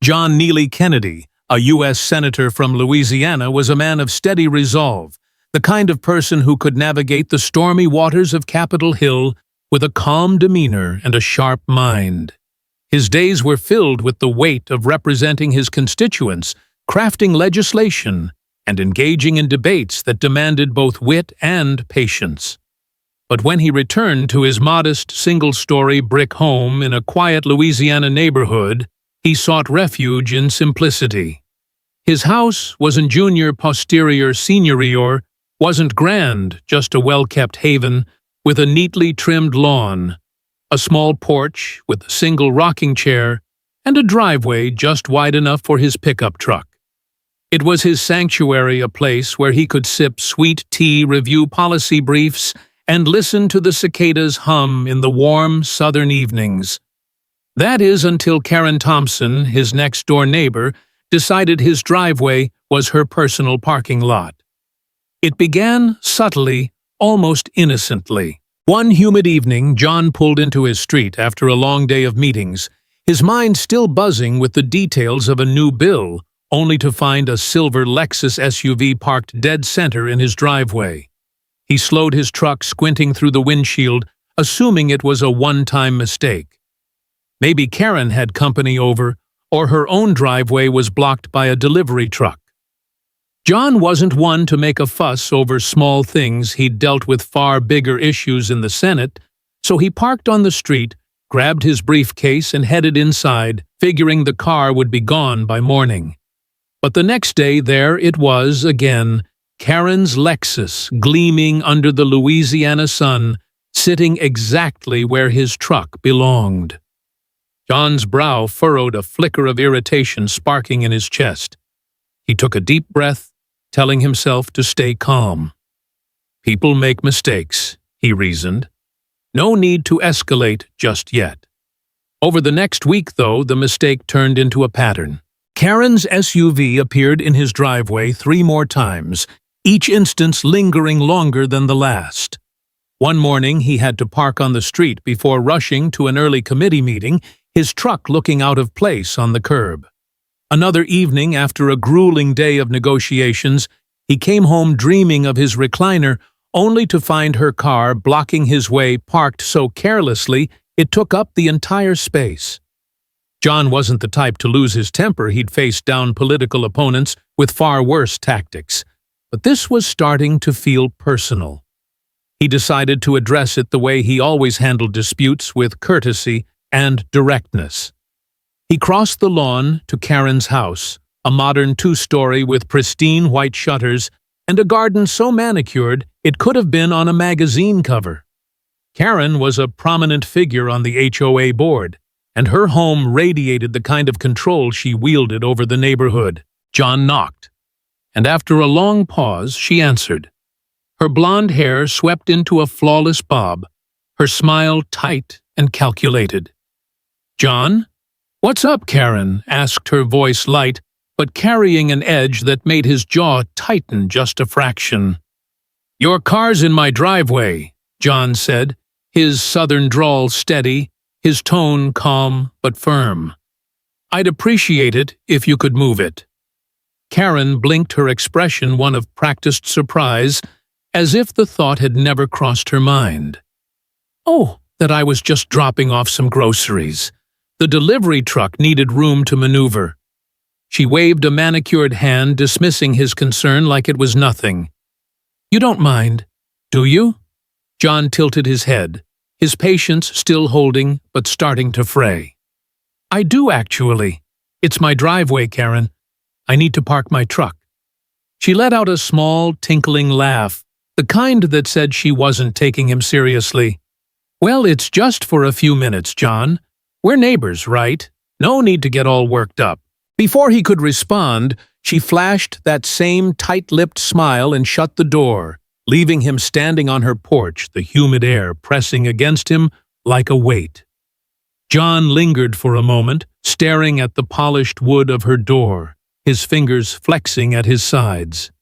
John Neely Kennedy, a U.S. Senator from Louisiana, was a man of steady resolve, the kind of person who could navigate the stormy waters of Capitol Hill with a calm demeanor and a sharp mind. His days were filled with the weight of representing his constituents, crafting legislation, and engaging in debates that demanded both wit and patience. But when he returned to his modest single-story brick home in a quiet Louisiana neighborhood, he sought refuge in simplicity. His house wasn't junior, posterior, senior, wasn't grand, just a well-kept haven with a neatly trimmed lawn, a small porch with a single rocking chair, and a driveway just wide enough for his pickup truck. It was his sanctuary, a place where he could sip sweet tea, review policy briefs, and listen to the cicadas hum in the warm southern evenings. That is until Karen Thompson, his next-door neighbor, decided his driveway was her personal parking lot. It began subtly, almost innocently. One humid evening, John pulled into his street after a long day of meetings, his mind still buzzing with the details of a new bill, only to find a silver Lexus SUV parked dead center in his driveway. He slowed his truck, squinting through the windshield, assuming it was a one-time mistake. Maybe Karen had company over, or her own driveway was blocked by a delivery truck. John wasn't one to make a fuss over small things. He'd dealt with far bigger issues in the Senate, so he parked on the street, grabbed his briefcase, and headed inside, figuring the car would be gone by morning. But the next day, there it was again, Karen's Lexus, gleaming under the Louisiana sun, sitting exactly where his truck belonged. John's brow furrowed, a flicker of irritation sparking in his chest. He took a deep breath, telling himself to stay calm. People make mistakes, he reasoned. No need to escalate just yet. Over the next week, though, the mistake turned into a pattern. Karen's SUV appeared in his driveway 3 more times, each instance lingering longer than the last. One morning, he had to park on the street before rushing to an early committee meeting, his truck looking out of place on the curb. Another evening, after a grueling day of negotiations, he came home dreaming of his recliner, only to find her car blocking his way, parked so carelessly it took up the entire space. John wasn't the type to lose his temper. He'd faced down political opponents with far worse tactics. But this was starting to feel personal. He decided to address it the way he always handled disputes, with courtesy and directness. He crossed the lawn to Karen's house, a modern 2-story with pristine white shutters and a garden so manicured it could have been on a magazine cover. Karen was a prominent figure on the HOA board, and her home radiated the kind of control she wielded over the neighborhood. John knocked, and after a long pause, she answered. Her blonde hair swept into a flawless bob, her smile tight and calculated. "John?" "What's up, Karen?" asked her voice, light, but carrying an edge that made his jaw tighten just a fraction. "Your car's in my driveway," John said, his southern drawl steady, his tone calm but firm. "I'd appreciate it if you could move it." Karen blinked, her expression one of practiced surprise, as if the thought had never crossed her mind. "Oh, that I was just dropping off some groceries. The delivery truck needed room to maneuver." She waved a manicured hand, dismissing his concern like it was nothing. "You don't mind, do you?" John tilted his head, his patience still holding but starting to fray. "I do, actually. It's my driveway, Karen. I need to park my truck." She let out a small, tinkling laugh, the kind that said she wasn't taking him seriously. "Well, it's just for a few minutes, John. We're neighbors, right? No need to get all worked up." Before he could respond, she flashed that same tight-lipped smile and shut the door, leaving him standing on her porch, the humid air pressing against him like a weight. John lingered for a moment, staring at the polished wood of her door, his fingers flexing at his sides.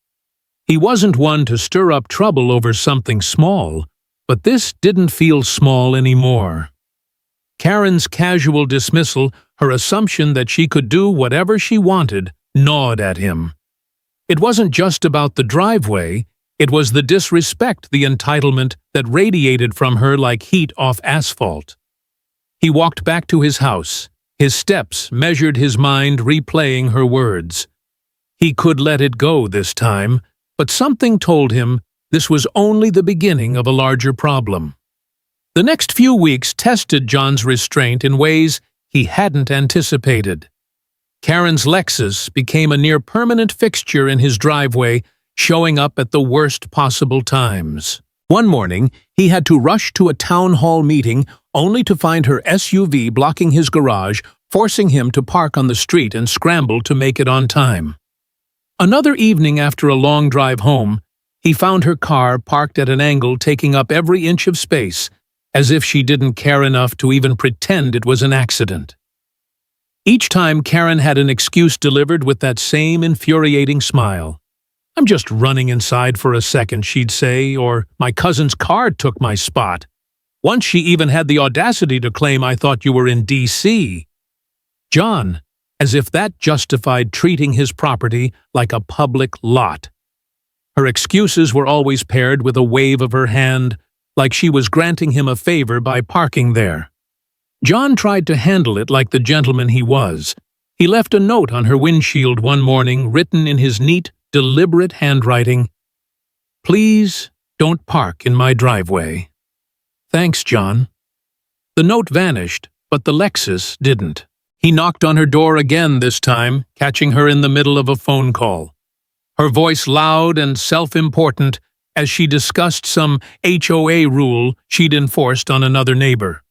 He wasn't one to stir up trouble over something small, but this didn't feel small anymore. Karen's casual dismissal, Her assumption that she could do whatever she wanted gnawed at him. It wasn't just about the driveway, it was the disrespect, the entitlement that radiated from her like heat off asphalt. He walked back to his house. His steps measured his mind, replaying her words. He could let it go this time, but something told him this was only the beginning of a larger problem. The next few weeks tested John's restraint in ways he hadn't anticipated. Karen's Lexus became a near-permanent fixture in his driveway, showing up at the worst possible times. One morning, he had to rush to a town hall meeting only to find her SUV blocking his garage, forcing him to park on the street and scramble to make it on time. Another evening after a long drive home, he found her car parked at an angle, taking up every inch of space, as if she didn't care enough to even pretend it was an accident. Each time Karen had an excuse delivered with that same infuriating smile. "I'm just running inside for a second," she'd say, or "my cousin's car took my spot." Once she even had the audacity to claim, "I thought you were in D.C." John, as if that justified treating his property like a public lot. Her excuses were always paired with a wave of her hand, like she was granting him a favor by parking there. John tried to handle it like the gentleman he was. He left a note on her windshield one morning, written in his neat, deliberate handwriting, "Please don't park in my driveway. Thanks, John." The note vanished, but the Lexus didn't. He knocked on her door again this time, catching her in the middle of a phone call. Her voice loud and self-important as she discussed some HOA rule she'd enforced on another neighbor.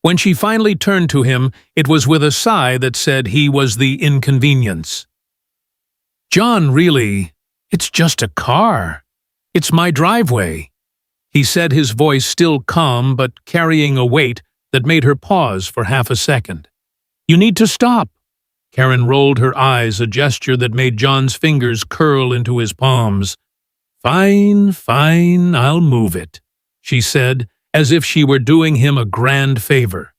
When she finally turned to him, it was with a sigh that said he was the inconvenience. "John, really, it's just a car. It's my driveway," he said, his voice still calm but carrying a weight that made her pause for half a second. "You need to stop." Karen rolled her eyes, a gesture that made John's fingers curl into his palms. "Fine, fine, I'll move it," she said, as if she were doing him a grand favor.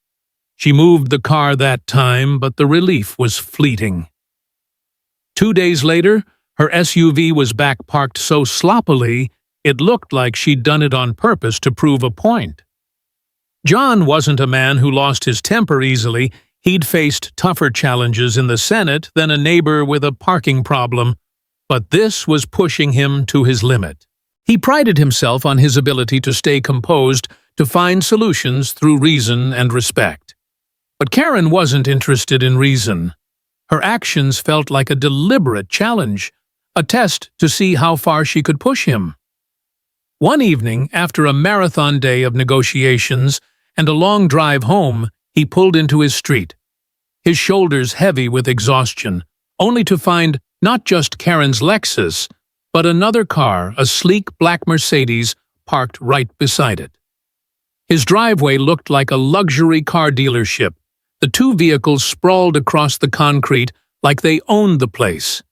She moved the car that time, but the relief was fleeting. 2 days later, her SUV was back parked so sloppily it looked like she'd done it on purpose to prove a point. John wasn't a man who lost his temper easily. He'd faced tougher challenges in the Senate than a neighbor with a parking problem, but this was pushing him to his limit. He prided himself on his ability to stay composed, to find solutions through reason and respect. But Karen wasn't interested in reason. Her actions felt like a deliberate challenge, a test to see how far she could push him. One evening, after a marathon day of negotiations and a long drive home, he pulled into his street, his shoulders heavy with exhaustion, only to find not just Karen's Lexus, but another car, a sleek black Mercedes, parked right beside it. His driveway looked like a luxury car dealership. The two vehicles sprawled across the concrete like they owned the place.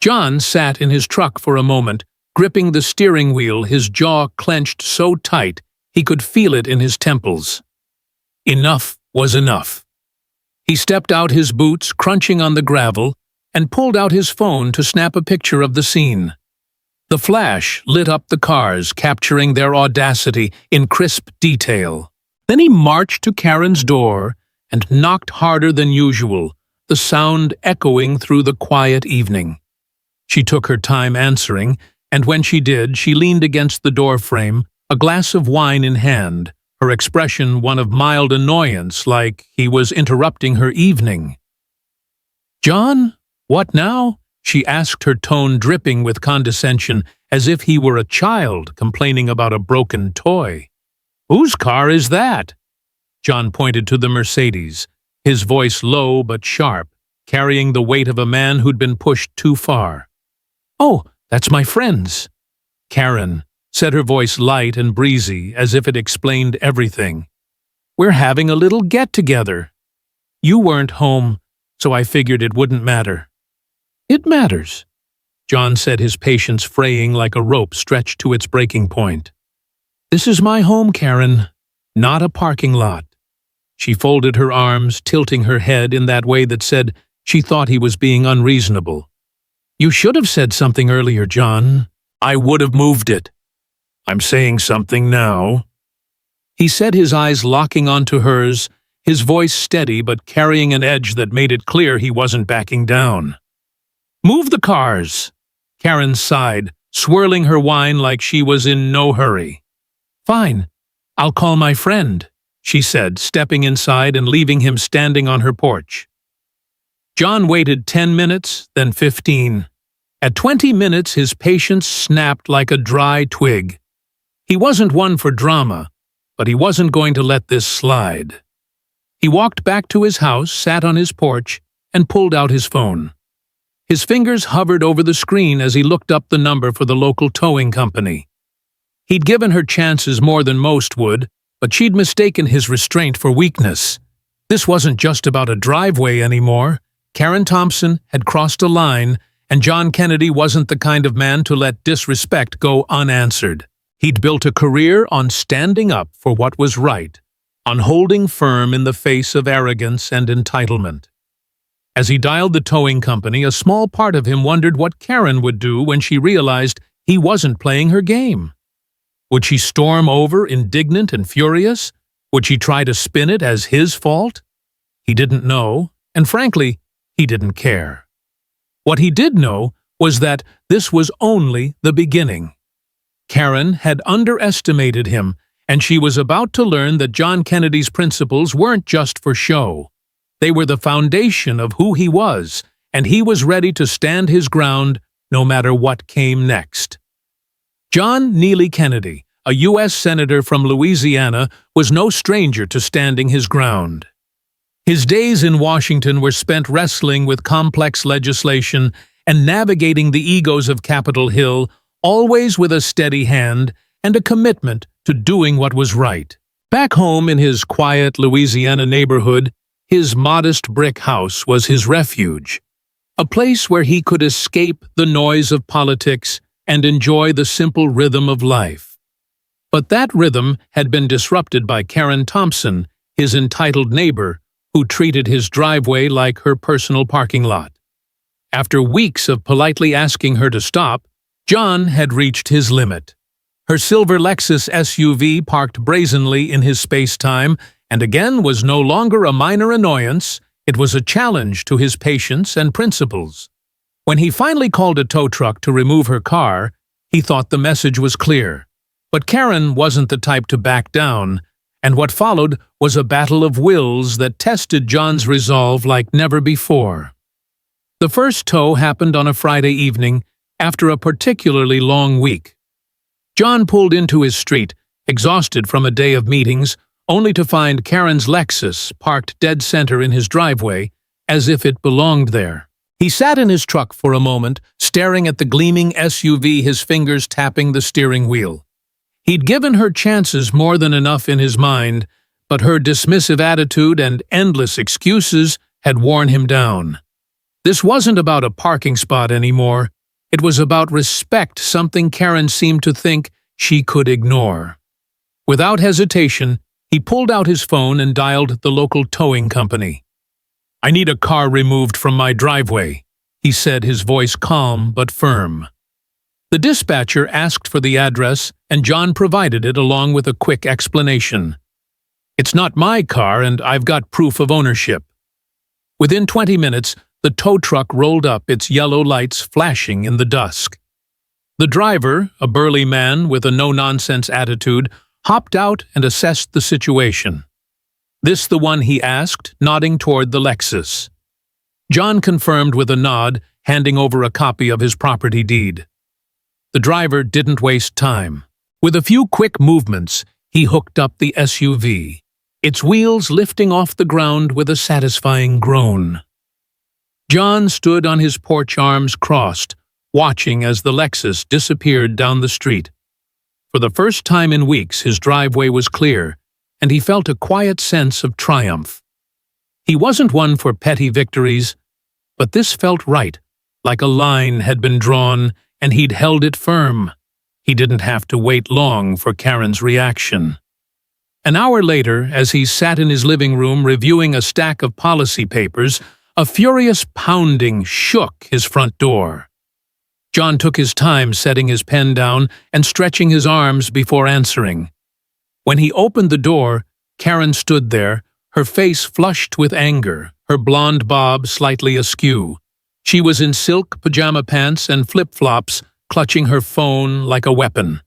John sat in his truck for a moment, gripping the steering wheel, his jaw clenched so tight he could feel it in his temples. Enough was enough. He stepped out his boots, crunching on the gravel, and pulled out his phone to snap a picture of the scene. The flash lit up the cars, capturing their audacity in crisp detail. Then he marched to Karen's door and knocked harder than usual, the sound echoing through the quiet evening. She took her time answering, and when she did, she leaned against the doorframe, a glass of wine in hand, her expression one of mild annoyance, like he was interrupting her evening. "John, what now?" she asked, her tone dripping with condescension, as if he were a child complaining about a broken toy. "Whose car is that?" John pointed to the Mercedes, his voice low but sharp, carrying the weight of a man who'd been pushed too far. "Oh, that's my friend's." "Karen," said her voice light and breezy, as if it explained everything. "We're having a little get-together. You weren't home, so I figured it wouldn't matter." "It matters," John said, his patience fraying like a rope stretched to its breaking point. "This is my home, Karen, not a parking lot." She folded her arms, tilting her head in that way that said she thought he was being unreasonable. "You should have said something earlier, John." "I would have moved it. I'm saying something now." He said, his eyes locking onto hers, his voice steady but carrying an edge that made it clear he wasn't backing down. "Move the cars." Karen sighed, swirling her wine like she was in no hurry. "Fine. I'll call my friend," she said, stepping inside and leaving him standing on her porch. John waited 10 minutes, then 15. At 20 minutes, his patience snapped like a dry twig. He wasn't one for drama, but he wasn't going to let this slide. He walked back to his house, sat on his porch, and pulled out his phone. His fingers hovered over the screen as he looked up the number for the local towing company. He'd given her chances more than most would, but she'd mistaken his restraint for weakness. This wasn't just about a driveway anymore. Karen Thompson had crossed a line, and John Kennedy wasn't the kind of man to let disrespect go unanswered. He'd built a career on standing up for what was right, on holding firm in the face of arrogance and entitlement. As he dialed the towing company, a small part of him wondered what Karen would do when she realized he wasn't playing her game. Would she storm over, indignant and furious? Would she try to spin it as his fault? He didn't know, and frankly, he didn't care. What he did know was that this was only the beginning. Karen had underestimated him, and she was about to learn that John Kennedy's principles weren't just for show. They were the foundation of who he was, and he was ready to stand his ground no matter what came next. John Neely Kennedy, a U.S. Senator from Louisiana, was no stranger to standing his ground. His days in Washington were spent wrestling with complex legislation and navigating the egos of Capitol Hill, always with a steady hand and a commitment to doing what was right. Back home in his quiet Louisiana neighborhood, his modest brick house was his refuge, a place where he could escape the noise of politics and enjoy the simple rhythm of life. But that rhythm had been disrupted by Karen Thompson, his entitled neighbor, who treated his driveway like her personal parking lot. After weeks of politely asking her to stop, John had reached his limit. Her silver Lexus SUV parked brazenly in his space-time, and again was no longer a minor annoyance, it was a challenge to his patience and principles. When he finally called a tow truck to remove her car, he thought the message was clear. But Karen wasn't the type to back down, and what followed was a battle of wills that tested John's resolve like never before. The first tow happened on a Friday evening, after a particularly long week. John pulled into his street, exhausted from a day of meetings, only to find Karen's Lexus parked dead center in his driveway, as if it belonged there. He sat in his truck for a moment, staring at the gleaming SUV, his fingers tapping the steering wheel. He'd given her chances more than enough in his mind, but her dismissive attitude and endless excuses had worn him down. This wasn't about a parking spot anymore. It was about respect, something Karen seemed to think she could ignore. Without hesitation, he pulled out his phone and dialed the local towing company. "I need a car removed from my driveway," he said, his voice calm but firm. The dispatcher asked for the address, and John provided it along with a quick explanation. "It's not my car, and I've got proof of ownership." Within 20 minutes, the tow truck rolled up, its yellow lights flashing in the dusk. The driver, a burly man with a no-nonsense attitude, hopped out and assessed the situation. "This the one?" he asked, nodding toward the Lexus. John confirmed with a nod, handing over a copy of his property deed. The driver didn't waste time. With a few quick movements, he hooked up the SUV, its wheels lifting off the ground with a satisfying groan. John stood on his porch, arms crossed, watching as the Lexus disappeared down the street. For the first time in weeks, his driveway was clear, and he felt a quiet sense of triumph. He wasn't one for petty victories, but this felt right, like a line had been drawn, and he'd held it firm. He didn't have to wait long for Karen's reaction. An hour later, as he sat in his living room reviewing a stack of policy papers, a furious pounding shook his front door. John took his time setting his pen down and stretching his arms before answering. When he opened the door, Karen stood there, her face flushed with anger, her blonde bob slightly askew. She was in silk pajama pants and flip-flops, clutching her phone like a weapon.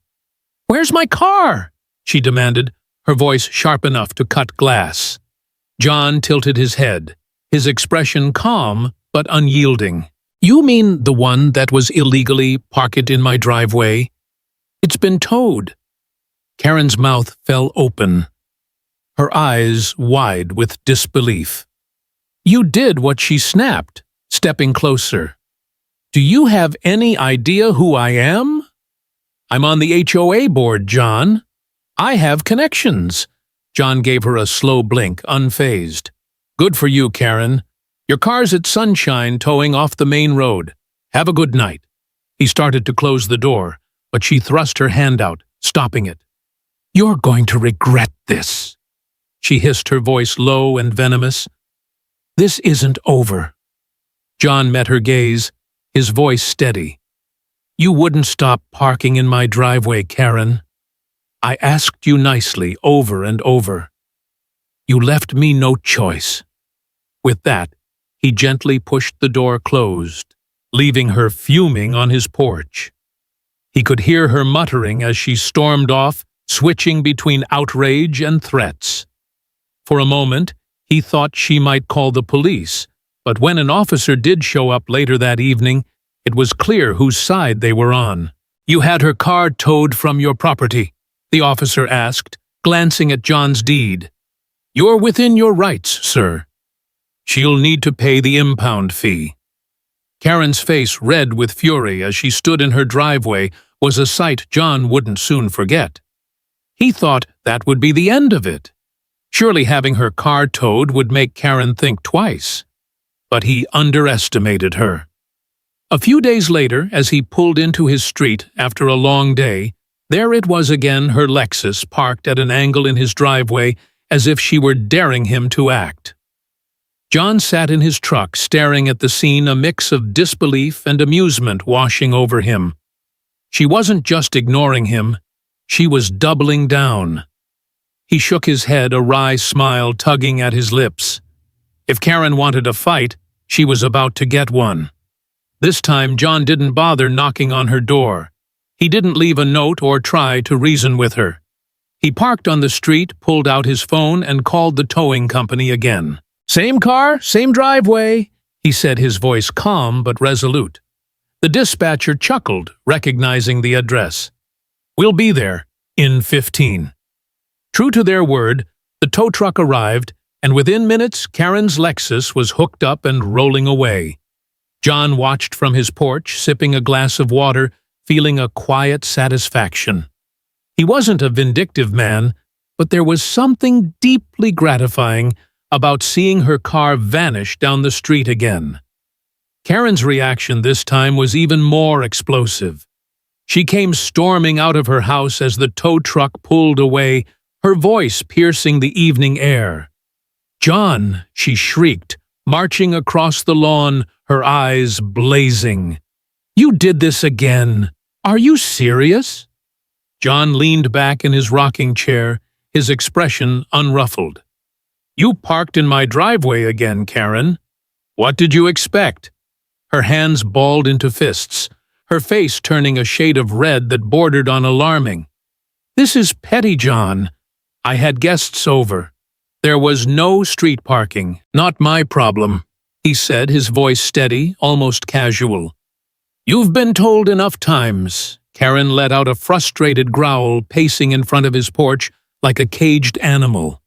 "Where's my car?" she demanded, her voice sharp enough to cut glass. John tilted his head, his expression calm but unyielding. "You mean the one that was illegally parked in my driveway? It's been towed." Karen's mouth fell open, her eyes wide with disbelief. "You did what she snapped," stepping closer. "Do you have any idea who I am?" "I'm on the HOA board, John. I have connections." John gave her a slow blink, unfazed. "Good for you, Karen. Your car's at Sunshine towing off the main road. Have a good night." He started to close the door, but she thrust her hand out, stopping it. "You're going to regret this," she hissed, her voice low and venomous. "This isn't over." John met her gaze, his voice steady. "You wouldn't stop parking in my driveway, Karen. I asked you nicely over and over. You left me no choice." With that, he gently pushed the door closed, leaving her fuming on his porch. He could hear her muttering as she stormed off, switching between outrage and threats. For a moment, he thought she might call the police, but when an officer did show up later that evening, it was clear whose side they were on. "You had her car towed from your property?" the officer asked, glancing at John's deed. "You're within your rights, sir. She'll need to pay the impound fee." Karen's face, red with fury as she stood in her driveway, was a sight John wouldn't soon forget. He thought that would be the end of it. Surely having her car towed would make Karen think twice. But he underestimated her. A few days later, as he pulled into his street after a long day, there it was again, her Lexus parked at an angle in his driveway as if she were daring him to act. John sat in his truck staring at the scene, a mix of disbelief and amusement washing over him. She wasn't just ignoring him, she was doubling down. He shook his head, a wry smile tugging at his lips. If Karen wanted a fight, she was about to get one. This time John didn't bother knocking on her door. He didn't leave a note or try to reason with her. He parked on the street, pulled out his phone, and called the towing company again. "Same car, same driveway," he said, his voice calm but resolute. The dispatcher chuckled, recognizing the address. "We'll be there in 15. True to their word, the tow truck arrived, and within minutes Karen's Lexus was hooked up and rolling away. John watched from his porch, sipping a glass of water, feeling a quiet satisfaction. He wasn't a vindictive man, but there was something deeply gratifying about seeing her car vanish down the street again. Karen's reaction this time was even more explosive. She came storming out of her house as the tow truck pulled away, her voice piercing the evening air. "John!" she shrieked, marching across the lawn, her eyes blazing. "You did this again! Are you serious?" John leaned back in his rocking chair, his expression unruffled. "You parked in my driveway again, Karen. What did you expect?" Her hands balled into fists, her face turning a shade of red that bordered on alarming. "This is petty, John. I had guests over. There was no street parking. Not my problem," he said, his voice steady, almost casual. "You've been told enough times." Karen let out a frustrated growl, pacing in front of his porch like a caged animal.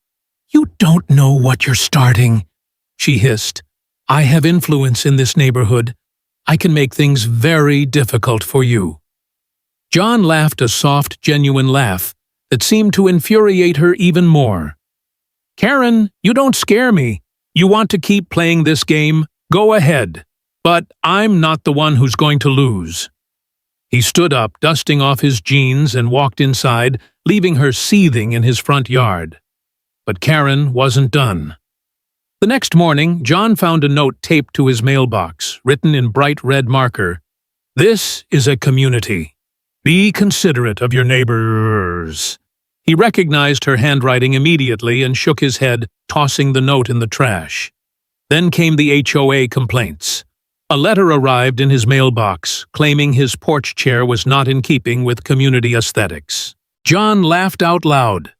"You don't know what you're starting," she hissed. "I have influence in this neighborhood. I can make things very difficult for you." John laughed, a soft, genuine laugh that seemed to infuriate her even more. "Karen, you don't scare me. You want to keep playing this game? Go ahead. But I'm not the one who's going to lose." He stood up, dusting off his jeans, and walked inside, leaving her seething in his front yard. But Karen wasn't done. The next morning, John found a note taped to his mailbox, written in bright red marker. "This is a community. Be considerate of your neighbors." He recognized her handwriting immediately and shook his head, tossing the note in the trash. Then came the HOA complaints. A letter arrived in his mailbox, claiming his porch chair was not in keeping with community aesthetics. John laughed out loud.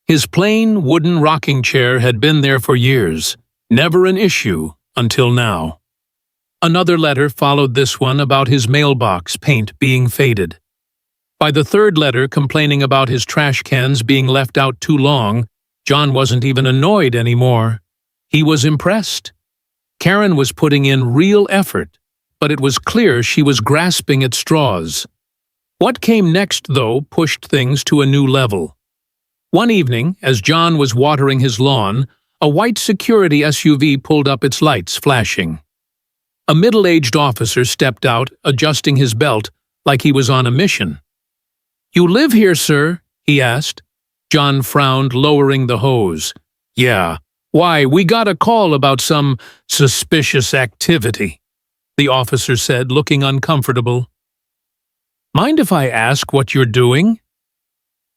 His plain wooden rocking chair had been there for years, never an issue until now. Another letter followed this one about his mailbox paint being faded. By the third letter complaining about his trash cans being left out too long, John wasn't even annoyed anymore. He was impressed. Karen was putting in real effort, but it was clear she was grasping at straws. What came next, though, pushed things to a new level. One evening, as John was watering his lawn, a white security SUV pulled up, its lights flashing. A middle-aged officer stepped out, adjusting his belt like he was on a mission. "You live here, sir?" he asked. John frowned, lowering the hose. "Yeah. Why, we got a call about some suspicious activity," the officer said, looking uncomfortable. "Mind if I ask what you're doing?"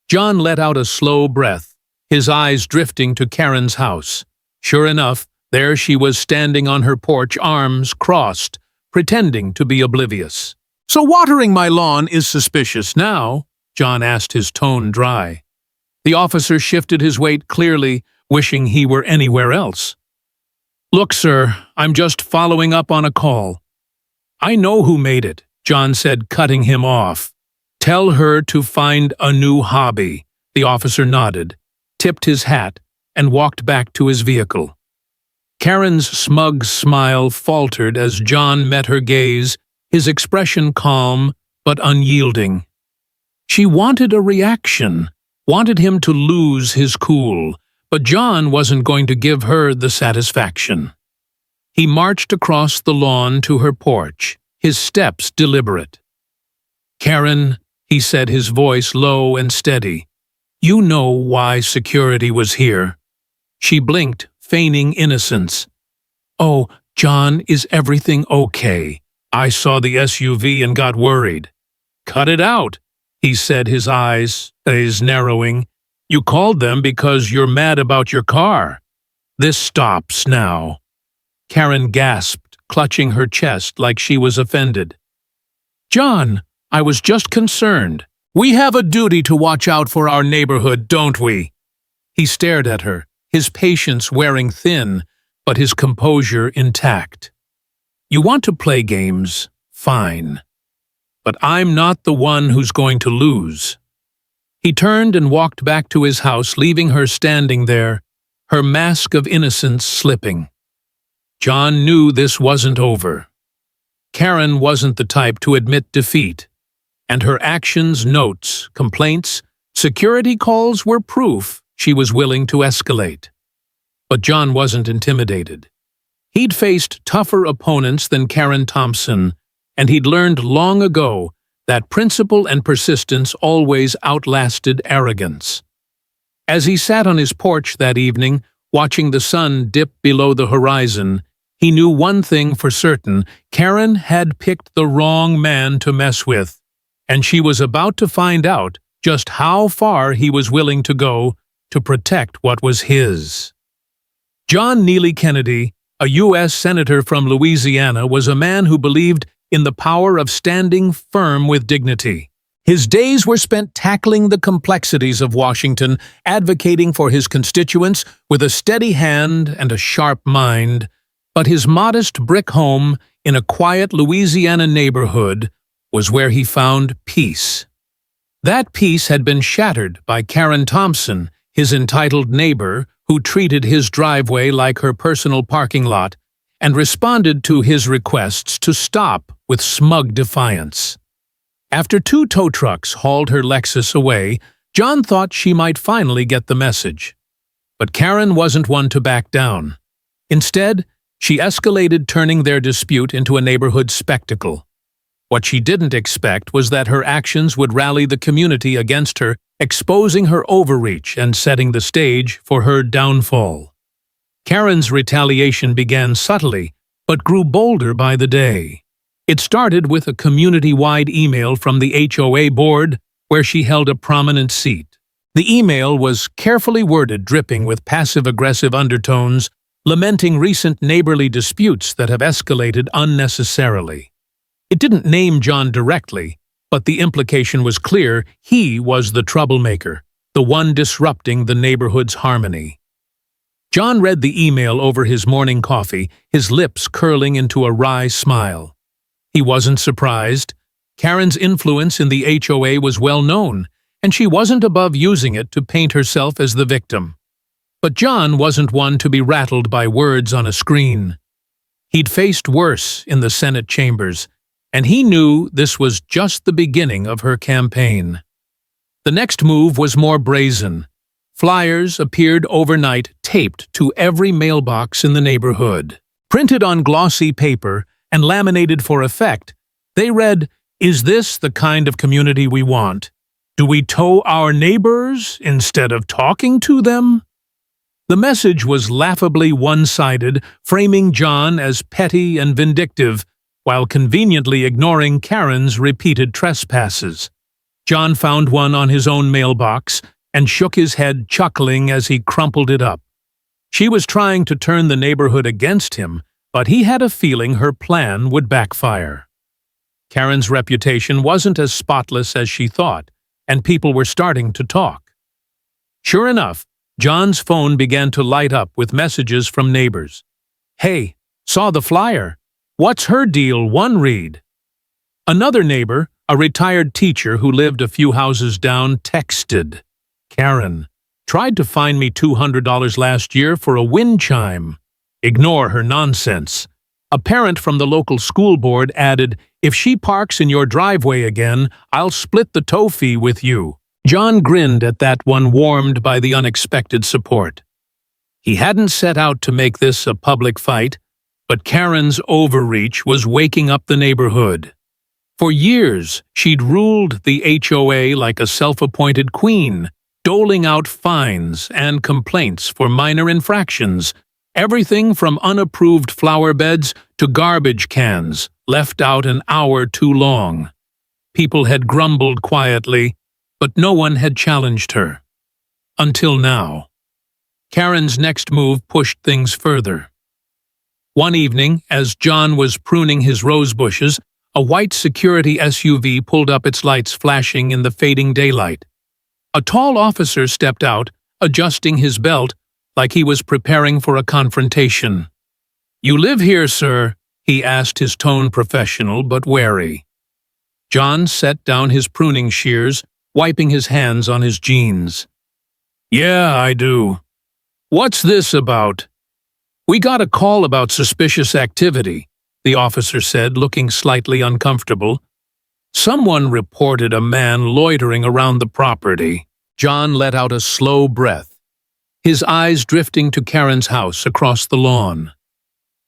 John let out a slow breath, his eyes drifting to Karen's house. Sure enough, there she was standing on her porch, arms crossed, pretending to be oblivious. "So watering my lawn is suspicious now?" John asked, his tone dry. The officer shifted his weight clearly, wishing he were anywhere else. "Look, sir, I'm just following up on a call." "I know who made it," John said, cutting him off. "Tell her to find a new hobby." The officer nodded, tipped his hat, and walked back to his vehicle. Karen's smug smile faltered as John met her gaze, his expression calm but unyielding. She wanted a reaction, wanted him to lose his cool, but John wasn't going to give her the satisfaction. He marched across the lawn to her porch, his steps deliberate. "Karen," he said, his voice low and steady, "you know why security was here." She blinked, feigning innocence. "Oh, John, is everything okay? I saw the SUV and got worried." "Cut it out," he said, his eyes narrowing. "You called them because you're mad about your car. This stops now." Karen gasped, clutching her chest like she was offended. "John, I was just concerned. We have a duty to watch out for our neighborhood, don't we?" He stared at her, his patience wearing thin, but his composure intact. "You want to play games? Fine. But I'm not the one who's going to lose." He turned and walked back to his house, leaving her standing there, her mask of innocence slipping. John knew this wasn't over. Karen wasn't the type to admit defeat, and her actions, notes, complaints, security calls were proof she was willing to escalate. But John wasn't intimidated. He'd faced tougher opponents than Karen Thompson, and he'd learned long ago that principle and persistence always outlasted arrogance. As he sat on his porch that evening, watching the sun dip below the horizon, he knew one thing for certain: Karen had picked the wrong man to mess with, and she was about to find out just how far he was willing to go to protect what was his. John Neely Kennedy, a U.S. Senator from Louisiana, was a man who believed in the power of standing firm with dignity. His days were spent tackling the complexities of Washington, advocating for his constituents with a steady hand and a sharp mind, but his modest brick home in a quiet Louisiana neighborhood was where he found peace. That peace had been shattered by Karen Thompson, his entitled neighbor, who treated his driveway like her personal parking lot and responded to his requests to stop with smug defiance. After 2 tow trucks hauled her Lexus away, John thought she might finally get the message. But Karen wasn't one to back down. Instead, she escalated, turning their dispute into a neighborhood spectacle. What she didn't expect was that her actions would rally the community against her, exposing her overreach and setting the stage for her downfall. Karen's retaliation began subtly, but grew bolder by the day. It started with a community-wide email from the HOA board, where she held a prominent seat. The email was carefully worded, dripping with passive-aggressive undertones, lamenting recent neighborly disputes that have escalated unnecessarily. It didn't name John directly, but the implication was clear: he was the troublemaker, the one disrupting the neighborhood's harmony. John read the email over his morning coffee, his lips curling into a wry smile. He wasn't surprised. Karen's influence in the HOA was well known, and she wasn't above using it to paint herself as the victim. But John wasn't one to be rattled by words on a screen. He'd faced worse in the Senate chambers, and he knew this was just the beginning of her campaign. The next move was more brazen. Flyers appeared overnight, taped to every mailbox in the neighborhood. Printed on glossy paper and laminated for effect, they read, "Is this the kind of community we want? Do we tow our neighbors instead of talking to them?" The message was laughably one-sided, framing John as petty and vindictive, while conveniently ignoring Karen's repeated trespasses. John found one on his own mailbox and shook his head, chuckling as he crumpled it up. She was trying to turn the neighborhood against him, but he had a feeling her plan would backfire. Karen's reputation wasn't as spotless as she thought, and people were starting to talk. Sure enough, John's phone began to light up with messages from neighbors. "Hey, saw the flyer. What's her deal?" one read. Another neighbor, a retired teacher who lived a few houses down, texted, "Karen, tried to fine me $200 last year for a wind chime. Ignore her nonsense." A parent from the local school board added, "If she parks in your driveway again, I'll split the tow fee with you." John grinned at that one, warmed by the unexpected support. He hadn't set out to make this a public fight, but Karen's overreach was waking up the neighborhood. For years, she'd ruled the HOA like a self-appointed queen, doling out fines and complaints for minor infractions, everything from unapproved flower beds to garbage cans left out an hour too long. People had grumbled quietly, but no one had challenged her. Until now. Karen's next move pushed things further. One evening, as John was pruning his rose bushes, a white security SUV pulled up, its lights flashing in the fading daylight. A tall officer stepped out, adjusting his belt like he was preparing for a confrontation. "You live here, sir?" he asked, his tone professional but wary. John set down his pruning shears, wiping his hands on his jeans. "Yeah, I do. What's this about?" "We got a call about suspicious activity," the officer said, looking slightly uncomfortable. "Someone reported a man loitering around the property." John let out a slow breath, his eyes drifting to Karen's house across the lawn.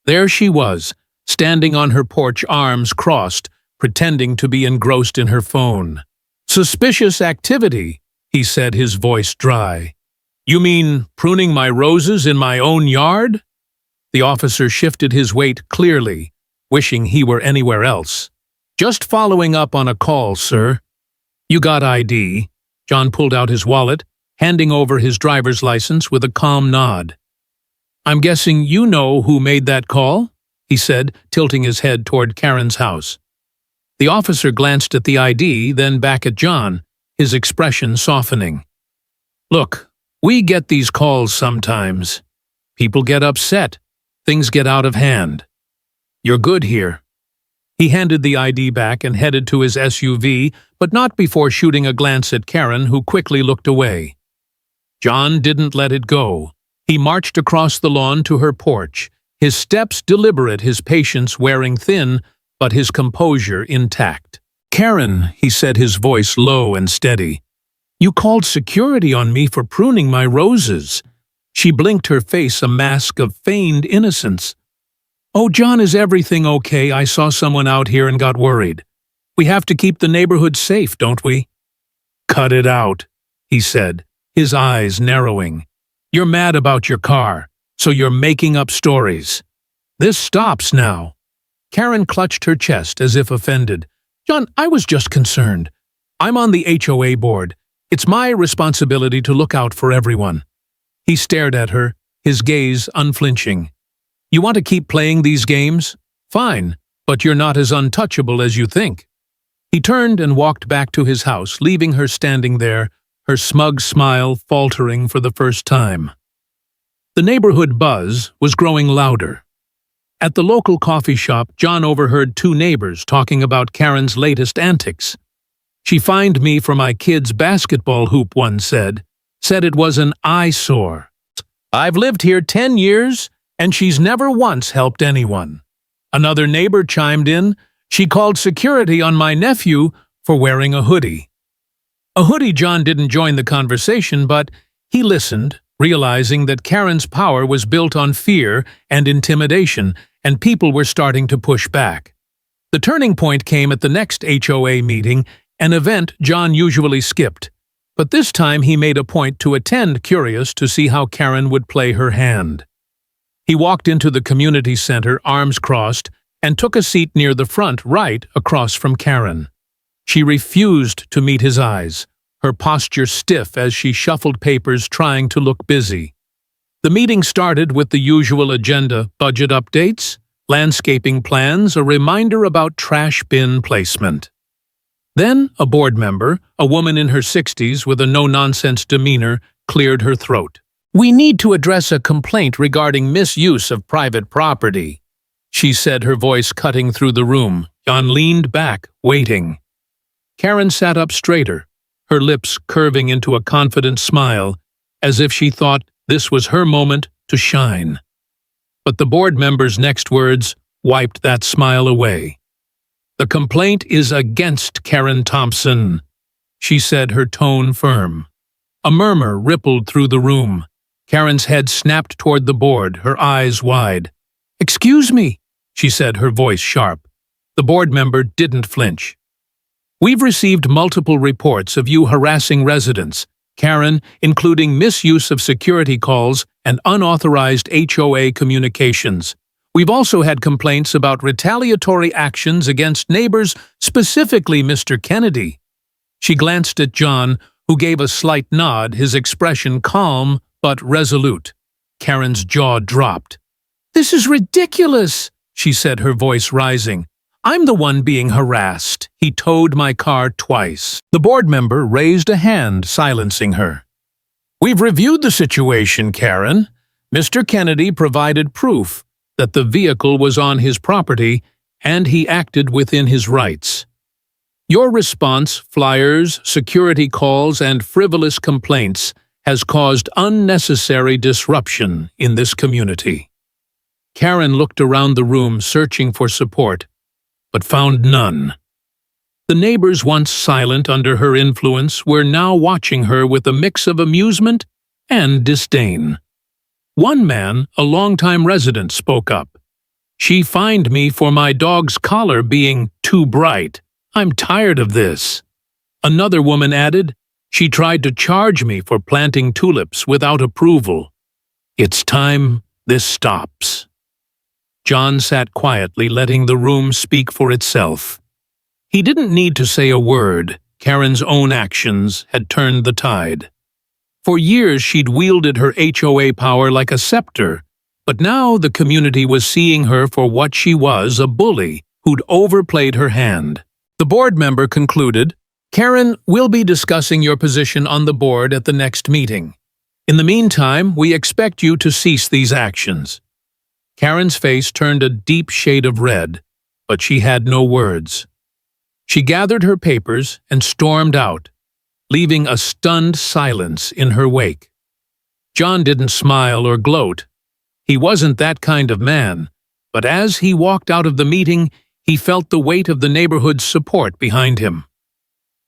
There she was, standing on her porch, arms crossed, pretending to be engrossed in her phone. "Suspicious activity," he said, his voice dry. "You mean pruning my roses in my own yard?" The officer shifted his weight clearly, wishing he were anywhere else. "Just following up on a call, sir." "You got ID?" John pulled out his wallet, handing over his driver's license with a calm nod. "I'm guessing you know who made that call?" he said, tilting his head toward Karen's house. The officer glanced at the ID, then back at John, his expression softening. "Look, we get these calls sometimes. People get upset. Things get out of hand. You're good here." He handed the ID back and headed to his SUV, but not before shooting a glance at Karen, who quickly looked away. John didn't let it go. He marched across the lawn to her porch, his steps deliberate, his patience wearing thin, but his composure intact. "Karen," he said, his voice low and steady, "you called security on me for pruning my roses." She blinked, her face a mask of feigned innocence. "Oh, John, is everything okay? I saw someone out here and got worried." We have to keep the neighborhood safe, don't we?" "Cut it out," he said, his eyes narrowing. "You're mad about your car, so you're making up stories. This stops now." Karen clutched her chest as if offended. "John, I was just concerned. I'm on the HOA board. It's my responsibility to look out for everyone." He stared at her, his gaze unflinching. "You want to keep playing these games? Fine, but you're not as untouchable as you think." He turned and walked back to his house, leaving her standing there, her smug smile faltering for the first time. The neighborhood buzz was growing louder. At the local coffee shop, John overheard two neighbors talking about Karen's latest antics. "She fined me for my kid's basketball hoop," one said it was an eyesore. "I've lived here 10 years, and she's never once helped anyone." Another neighbor chimed in, "She called security on my nephew for wearing a hoodie." John didn't join the conversation, but he listened, realizing that Karen's power was built on fear and intimidation, and people were starting to push back. The turning point came at the next HOA meeting, an event John usually skipped. But this time he made a point to attend, curious to see how Karen would play her hand. He walked into the community center, arms crossed, and took a seat near the front, right across from Karen. She refused to meet his eyes, her posture stiff as she shuffled papers, trying to look busy. The meeting started with the usual agenda: budget updates, landscaping plans, a reminder about trash bin placement. Then a board member, a woman in her 60s with a no-nonsense demeanor, cleared her throat. "We need to address a complaint regarding misuse of private property," she said, her voice cutting through the room. John leaned back, waiting. Karen sat up straighter, her lips curving into a confident smile, as if she thought this was her moment to shine. But the board member's next words wiped that smile away. "The complaint is against Karen Thompson," she said, her tone firm. A murmur rippled through the room. Karen's head snapped toward the board, her eyes wide. "Excuse me," she said, her voice sharp. The board member didn't flinch. "We've received multiple reports of you harassing residents, Karen, including misuse of security calls and unauthorized HOA communications. We've also had complaints about retaliatory actions against neighbors, specifically Mr. Kennedy." She glanced at John, who gave a slight nod, his expression calm but resolute. Karen's jaw dropped. "This is ridiculous," she said, her voice rising. "I'm the one being harassed. He towed my car twice." The board member raised a hand, silencing her. "We've reviewed the situation, Karen. Mr. Kennedy provided proof that the vehicle was on his property, and he acted within his rights. Your response, flyers, security calls, and frivolous complaints has caused unnecessary disruption in this community." Karen looked around the room, searching for support, but found none. The neighbors, once silent under her influence, were now watching her with a mix of amusement and disdain. One man, a longtime resident, spoke up. "She fined me for my dog's collar being too bright. I'm tired of this." Another woman added, "She tried to charge me for planting tulips without approval. It's time this stops." John sat quietly, letting the room speak for itself. He didn't need to say a word. Karen's own actions had turned the tide. For years she'd wielded her HOA power like a scepter, but now the community was seeing her for what she was, a bully who'd overplayed her hand. The board member concluded, "Karen, we'll be discussing your position on the board at the next meeting. In the meantime, we expect you to cease these actions." Karen's face turned a deep shade of red, but she had no words. She gathered her papers and stormed out, leaving a stunned silence in her wake. John didn't smile or gloat. He wasn't that kind of man, but as he walked out of the meeting, he felt the weight of the neighborhood's support behind him.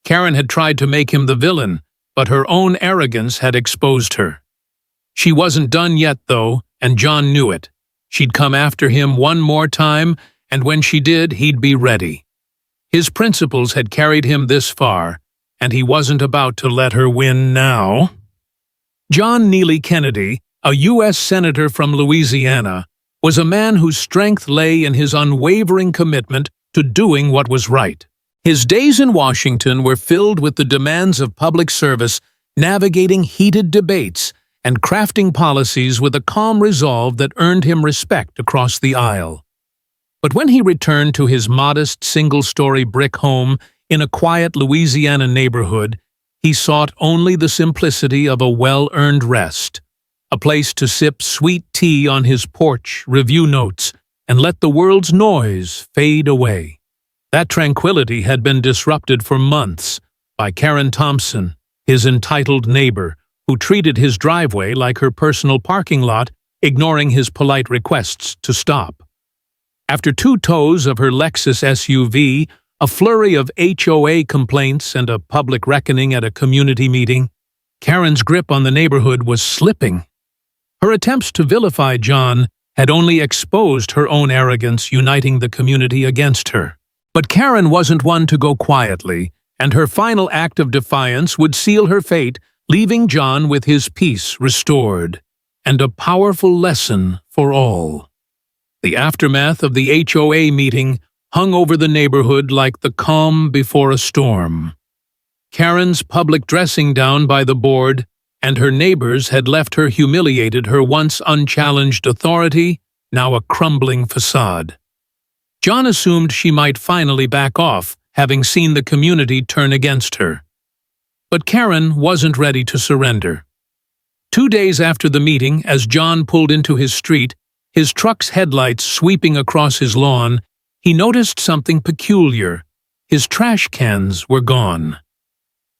Karen had tried to make him the villain, but her own arrogance had exposed her. She wasn't done yet, though, and John knew it. She'd come after him one more time, and when she did, he'd be ready. His principles had carried him this far, and he wasn't about to let her win now. John Neely Kennedy, a U.S. Senator from Louisiana, was a man whose strength lay in his unwavering commitment to doing what was right. His days in Washington were filled with the demands of public service, navigating heated debates, and crafting policies with a calm resolve that earned him respect across the aisle. But when he returned to his modest single-story brick home in a quiet Louisiana neighborhood, he sought only the simplicity of a well-earned rest, a place to sip sweet tea on his porch, review notes, and let the world's noise fade away. That tranquility had been disrupted for months by Karen Thompson, his entitled neighbor, who treated his driveway like her personal parking lot, ignoring his polite requests to stop. After 2 tows of her Lexus SUV, a flurry of HOA complaints, and a public reckoning at a community meeting, Karen's grip on the neighborhood was slipping. Her attempts to vilify John had only exposed her own arrogance, uniting the community against her. But Karen wasn't one to go quietly, and her final act of defiance would seal her fate, leaving John with his peace restored, and a powerful lesson for all. The aftermath of the HOA meeting hung over the neighborhood like the calm before a storm. Karen's public dressing down by the board and her neighbors had left her humiliated, her once unchallenged authority, now a crumbling facade. John assumed she might finally back off, having seen the community turn against her. But Karen wasn't ready to surrender. 2 days after the meeting, as John pulled into his street, his truck's headlights sweeping across his lawn, he noticed something peculiar. His trash cans were gone.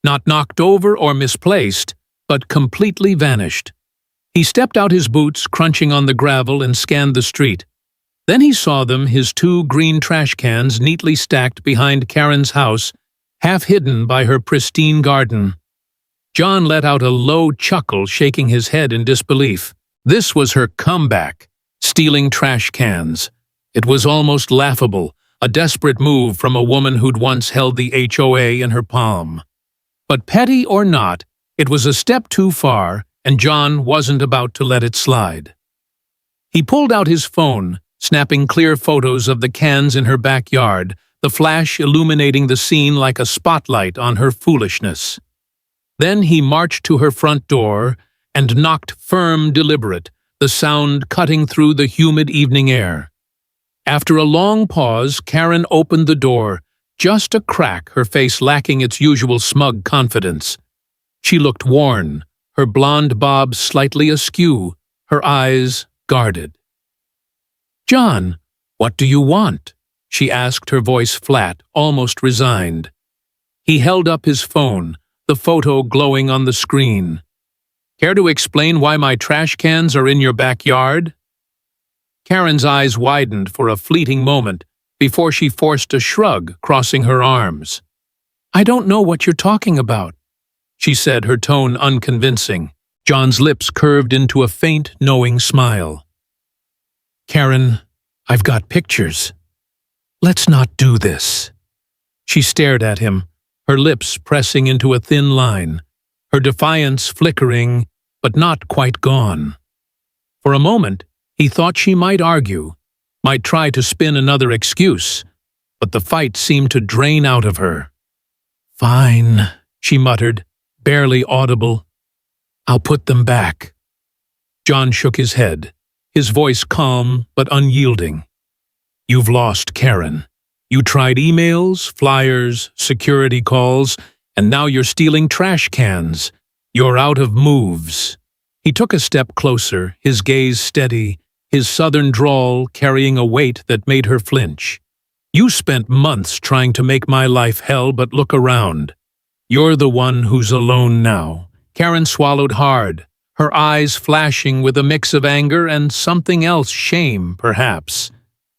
Not knocked over or misplaced, but completely vanished. He stepped out his boots, crunching on the gravel, and scanned the street. Then he saw them, his 2 green trash cans neatly stacked behind Karen's house, half hidden by her pristine garden. John let out a low chuckle, shaking his head in disbelief. This was her comeback, stealing trash cans. It was almost laughable, a desperate move from a woman who'd once held the HOA in her palm. But petty or not, it was a step too far, and John wasn't about to let it slide. He pulled out his phone, snapping clear photos of the cans in her backyard, the flash illuminating the scene like a spotlight on her foolishness. Then he marched to her front door and knocked firm, deliberate, the sound cutting through the humid evening air. After a long pause, Karen opened the door, just a crack, her face lacking its usual smug confidence. She looked worn, her blonde bob slightly askew, her eyes guarded. "John, what do you want?" she asked, her voice flat, almost resigned. He held up his phone, the photo glowing on the screen. "Care to explain why my trash cans are in your backyard?" Karen's eyes widened for a fleeting moment before she forced a shrug, crossing her arms. "I don't know what you're talking about," she said, her tone unconvincing. John's lips curved into a faint, knowing smile. "Karen, I've got pictures. Let's not do this." She stared at him, her lips pressing into a thin line, her defiance flickering, but not quite gone. For a moment, he thought she might argue, might try to spin another excuse, but the fight seemed to drain out of her. "Fine," she muttered, barely audible. "I'll put them back." John shook his head, his voice calm but unyielding. "You've lost Karen. You tried emails, flyers, security calls, and now you're stealing trash cans. You're out of moves." He took a step closer, his gaze steady, his southern drawl carrying a weight that made her flinch. "You spent months trying to make my life hell, but look around. You're the one who's alone now." Karen swallowed hard, her eyes flashing with a mix of anger and something else, shame, perhaps.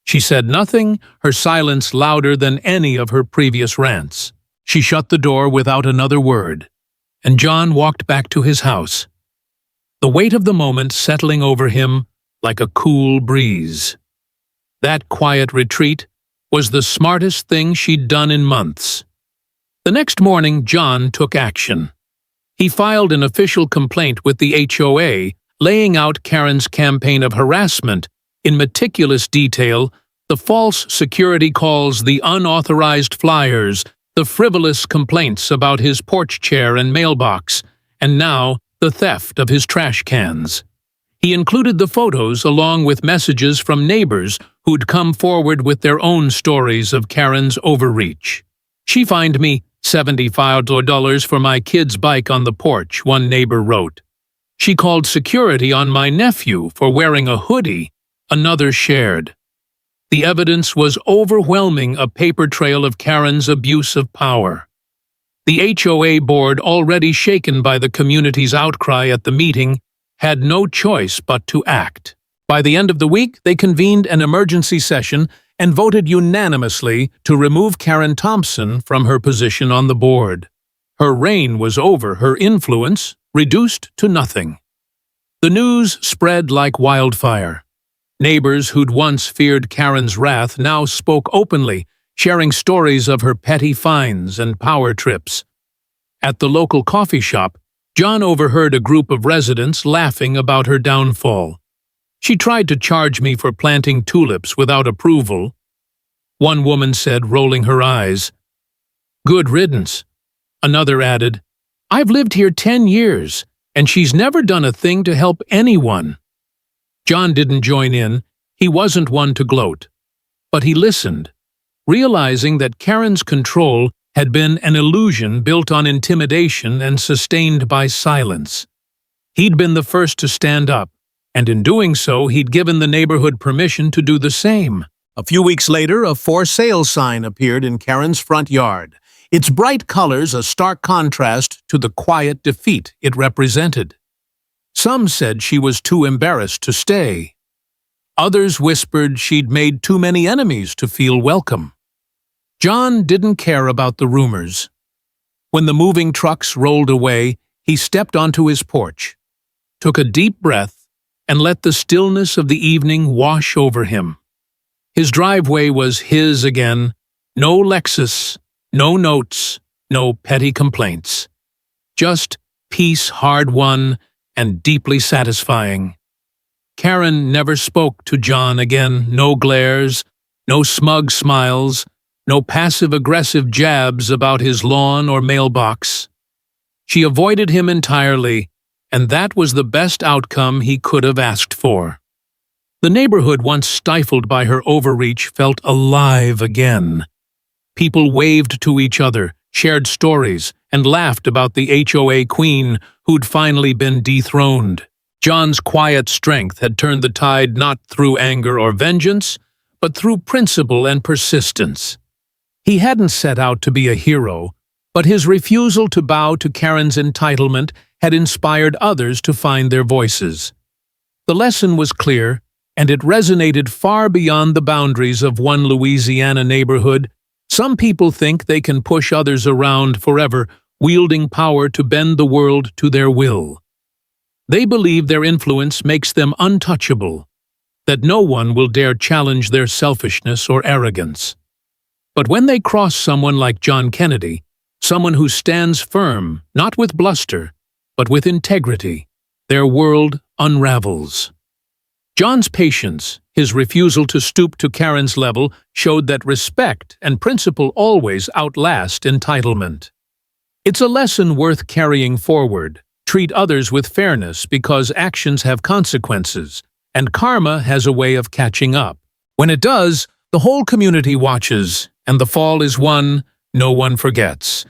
She said nothing, her silence louder than any of her previous rants. She shut the door without another word, and John walked back to his house, the weight of the moment settling over him like a cool breeze. That quiet retreat was the smartest thing she'd done in months. The next morning, John took action. He filed an official complaint with the HOA, laying out Karen's campaign of harassment in meticulous detail, the false security calls, the unauthorized flyers, the frivolous complaints about his porch chair and mailbox, and now the theft of his trash cans. He included the photos along with messages from neighbors who'd come forward with their own stories of Karen's overreach. "She fined me $75 for my kid's bike on the porch," one neighbor wrote. "She called security on my nephew for wearing a hoodie," another shared. The evidence was overwhelming, a paper trail of Karen's abuse of power. The HOA board, already shaken by the community's outcry at the meeting, had no choice but to act. By the end of the week, they convened an emergency session and voted unanimously to remove Karen Thompson from her position on the board. Her reign was over, her influence reduced to nothing. The news spread like wildfire. Neighbors who'd once feared Karen's wrath now spoke openly, sharing stories of her petty fines and power trips. At the local coffee shop, John overheard a group of residents laughing about her downfall. "She tried to charge me for planting tulips without approval," one woman said, rolling her eyes. "Good riddance," another added. "I've lived here 10 years, and she's never done a thing to help anyone." John didn't join in. He wasn't one to gloat. But he listened, realizing that Karen's control had been an illusion built on intimidation and sustained by silence. He'd been the first to stand up, and in doing so, he'd given the neighborhood permission to do the same. A few weeks later, a for sale sign appeared in Karen's front yard, its bright colors a stark contrast to the quiet defeat it represented. Some said she was too embarrassed to stay. Others whispered she'd made too many enemies to feel welcome. John didn't care about the rumors. When the moving trucks rolled away, he stepped onto his porch, took a deep breath, and let the stillness of the evening wash over him. His driveway was his again, no Lexus, no notes, no petty complaints. Just peace hard-won and deeply satisfying. Karen never spoke to John again, no glares, no smug smiles, no passive-aggressive jabs about his lawn or mailbox. She avoided him entirely, and that was the best outcome he could have asked for. The neighborhood, once stifled by her overreach, felt alive again. People waved to each other, shared stories, and laughed about the HOA queen who'd finally been dethroned. John's quiet strength had turned the tide not through anger or vengeance, but through principle and persistence. He hadn't set out to be a hero, but his refusal to bow to Karen's entitlement had inspired others to find their voices. The lesson was clear, and it resonated far beyond the boundaries of one Louisiana neighborhood. Some people think they can push others around forever, wielding power to bend the world to their will. They believe their influence makes them untouchable, that no one will dare challenge their selfishness or arrogance. But when they cross someone like John Kennedy, someone who stands firm, not with bluster, but with integrity, their world unravels. John's patience, his refusal to stoop to Karen's level, showed that respect and principle always outlast entitlement. It's a lesson worth carrying forward. Treat others with fairness because actions have consequences, and karma has a way of catching up. When it does, the whole community watches, and the fall is one no one forgets.